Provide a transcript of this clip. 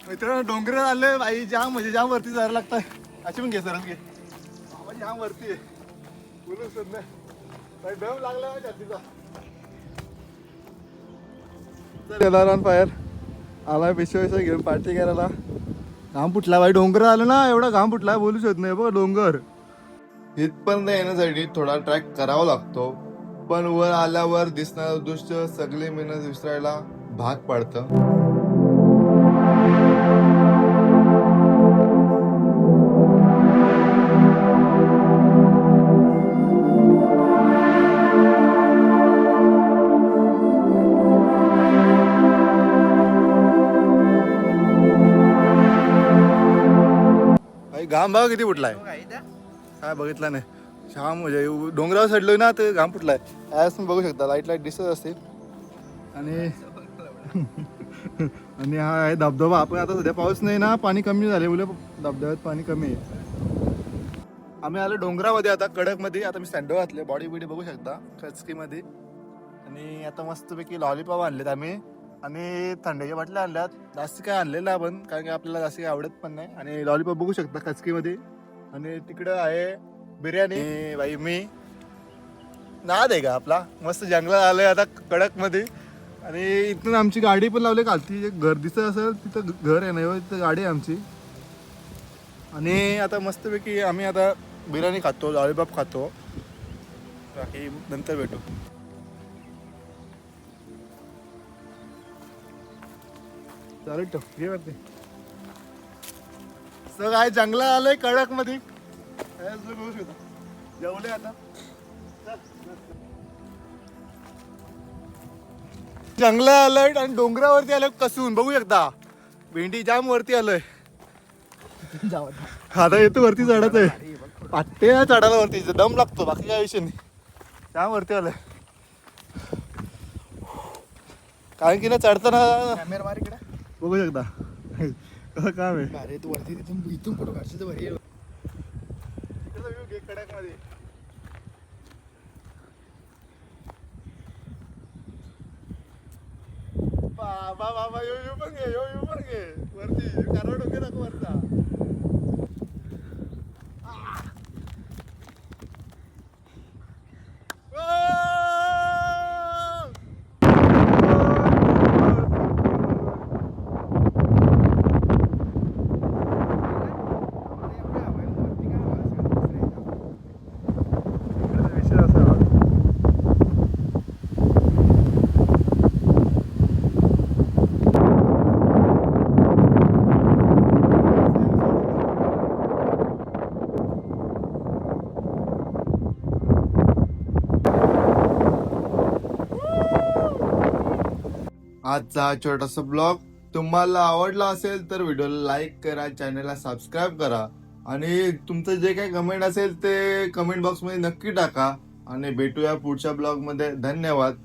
मित्रांनो डोंगर आले बाई, जाम म्हणजे जाम वरती जायला लागतंय. अशी पण घे सरच घे बाबा, जाम वरती आहे. बोलू सर नाही दम लागला छातीचा. ऑन फायर आलाय पिशव्या घेऊन पार्टी करायला. घाम फुटला बाई, डोंगर आलं ना, एवढा घाम फुटला बोलूच होत नाही बघ. डोंगर इथपर्यंत येण्यासाठी थोडा ट्रॅक करावा लागतो, पण वर आल्यावर दिसणारं दृश्य सगळे मेहनत विसरायला भाग पडतं. घाम बघा किती फुटलाय, काय बघितलं नाही. श्याम म्हणजे डोंगरावर चढलोय ना, तर घाम फुटलाय. आज तुम्ही बघू शकता, लाईट लाईट दिसत असते. आणि आणि हा आहे धबधबा. आपण आता सध्या पाऊस नाही ना, पाणी कमी झाले, बोले धबधब्यात पाणी कमी आहे. आम्ही आलो डोंगरामध्ये आता, कडक मध्ये. आता मी सँडो घातले, बॉडी बिडी बघू शकता खचकी मध्ये. आणि आता मस्तपैकी लॉलीपॉप आणलेत आम्ही, आणि थंडीच्या बाटल्या आणल्यात. जास्त काय आणलेलं आपण, कारण की आपल्याला जास्त काही आवडत पण नाही. आणि लॉलीपॉप बघू शकता खचकीमध्ये. आणि तिकडं आहे बिर्याणी. बाई मी नाद आहे का आपला, मस्त जंगलात आलंय आता कडक मध्ये. आणि इथून आमची गाडी पण लावली खालती, घर दिसत असेल तिथं घर आहे ना, तिथं गाडी आहे आमची. आणि आता मस्तपैकी आम्ही आता बिर्याणी खातो, लॉलीपॉप खातो. बाकी नंतर भेटू. चालेल टफ वरती सग आहे, जंगलात आलंय कडक मध्ये. जेवले आता, जंगलात आलोय आणि डोंगरावरती आलोय कसून बघू शकता. भेंडी जाम वरती आलोय. आता येतो वरती चढत आहे, पाट्टे चढायला वरती दम लागतो, बाकी काय विषय नाही. जाम वरती आलोय, कारण की ना चढताना बघू शकता कसं काम आहे. अरे तू वरती इथून फोटो काढशील तर भारी आहे. कडक मध्ये बाबा बाबा, यो पण घे, यो पण घे वरती. कारण डोके दाखव वरचा. आजचा छोटासा ब्लॉग तुम्हाला आवडला असेल तर व्हिडिओला लाईक करा, चॅनलला सबस्क्राईब करा. आणि तुमचं जे काही कमेंट असेल ते कमेंट बॉक्स मध्ये नक्की टाका. आणि भेटूया पुढच्या ब्लॉग मध्ये. धन्यवाद.